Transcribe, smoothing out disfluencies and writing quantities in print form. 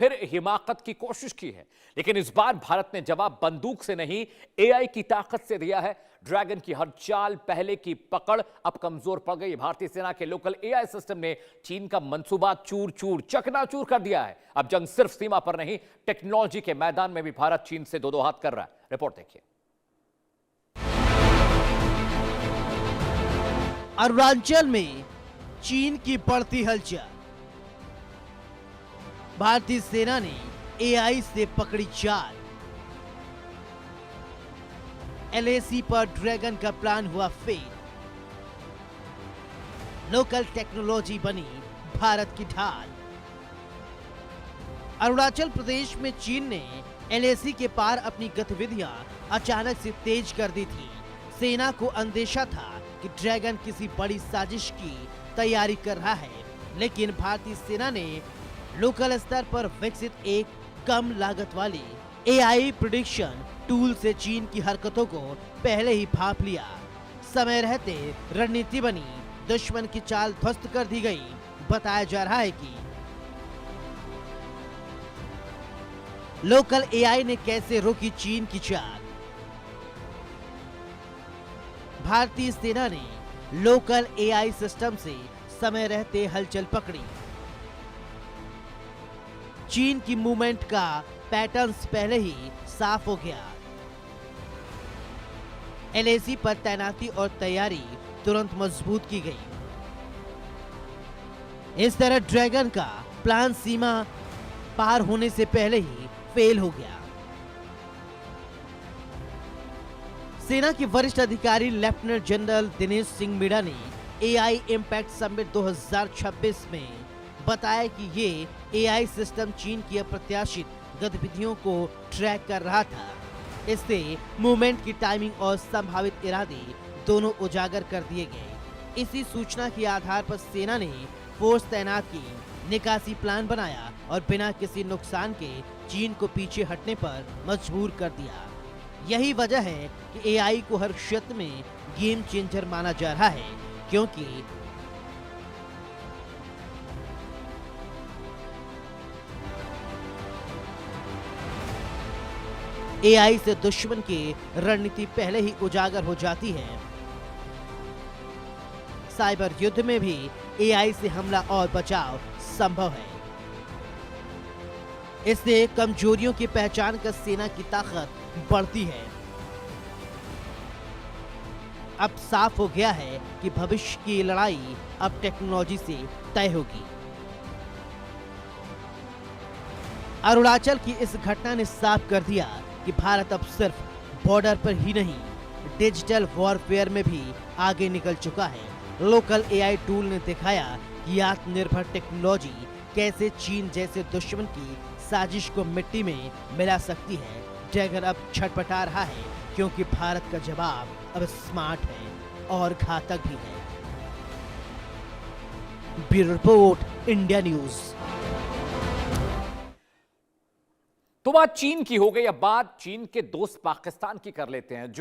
फिर हिमाकत की कोशिश की है, लेकिन इस बार भारत ने जवाब बंदूक से नहीं, एआई की ताकत से दिया है। ड्रैगन की हर चाल, पहले की पकड़ अब कमजोर पड़ गई। भारतीय सेना के लोकल एआई सिस्टम ने चीन का मंसूबा चूर चूर चकनाचूर कर दिया है। अब जंग सिर्फ सीमा पर नहीं, टेक्नोलॉजी के मैदान में भी भारत चीन से दो दो हाथ कर रहा है। रिपोर्ट देखिए। अरुणाचल में चीन की बढ़ती हलचल। भारतीय सेना ने एआई से पकड़ी चाल। एलएसी पर ड्रैगन का प्लान हुआ फेल। लोकल टेक्नोलॉजी बनी भारत की ढाल। अरुणाचल प्रदेश में चीन ने एलएसी के पार अपनी गतिविधियां अचानक से तेज कर दी थी। सेना को अंदेशा था कि ड्रैगन किसी बड़ी साजिश की तैयारी कर रहा है, लेकिन भारतीय सेना ने लोकल स्तर पर विकसित एक कम लागत वाली एआई प्रेडिक्शन टूल से चीन की हरकतों को पहले ही भांप लिया। समय रहते रणनीति बनी, दुश्मन की चाल ध्वस्त कर दी गई। बताया जा रहा है कि लोकल एआई ने कैसे रोकी चीन की चाल। भारतीय सेना ने लोकल एआई सिस्टम से समय रहते हलचल पकड़ी। चीन की मूवमेंट का पैटर्न्स पहले ही साफ हो गया। एलएसी पर तैनाती और तैयारी तुरंत मजबूत की गई। इस तरह ड्रैगन का प्लान सीमा पार होने से पहले ही फेल हो गया। सेना के वरिष्ठ अधिकारी लेफ्टिनेंट जनरल दिनेश सिंह मीणा ने एआई इम्पैक्ट समिट 2026 में बताया कि ये एआई सिस्टम चीन की अप्रत्याशित गतिविधियों को ट्रैक कर रहा था। इससे मूवमेंट की टाइमिंग और संभावित इरादे दोनों उजागर कर दिए गए। इसी सूचना के आधार पर सेना ने फोर्स तैनात की, निकासी प्लान बनाया और बिना किसी नुकसान के चीन को पीछे हटने पर मजबूर कर दिया। यही वजह है कि एआई को हर क्षेत्र में गेम चेंजर माना जा रहा है, क्योंकि एआई से दुश्मन की रणनीति पहले ही उजागर हो जाती है। साइबर युद्ध में भी एआई से हमला और बचाव संभव है। इससे कमजोरियों की पहचान कर सेना की ताकत बढ़ती है। अब साफ हो गया है कि भविष्य की लड़ाई अब टेक्नोलॉजी से तय होगी। अरुणाचल की इस घटना ने साफ कर दिया कि भारत अब सिर्फ बॉर्डर पर ही नहीं, डिजिटल वॉरफेयर में भी आगे निकल चुका है। लोकल एआई टूल ने दिखाया कि आत्मनिर्भर टेक्नोलॉजी कैसे चीन जैसे दुश्मन की साजिश को मिट्टी में मिला सकती है। ड्रैगन अब छटपटा रहा है, क्योंकि भारत का जवाब अब स्मार्ट है और घातक भी है। Bureau report, India news. तो बात चीन की हो गई, अब बात चीन के दोस्त पाकिस्तान की कर लेते हैं।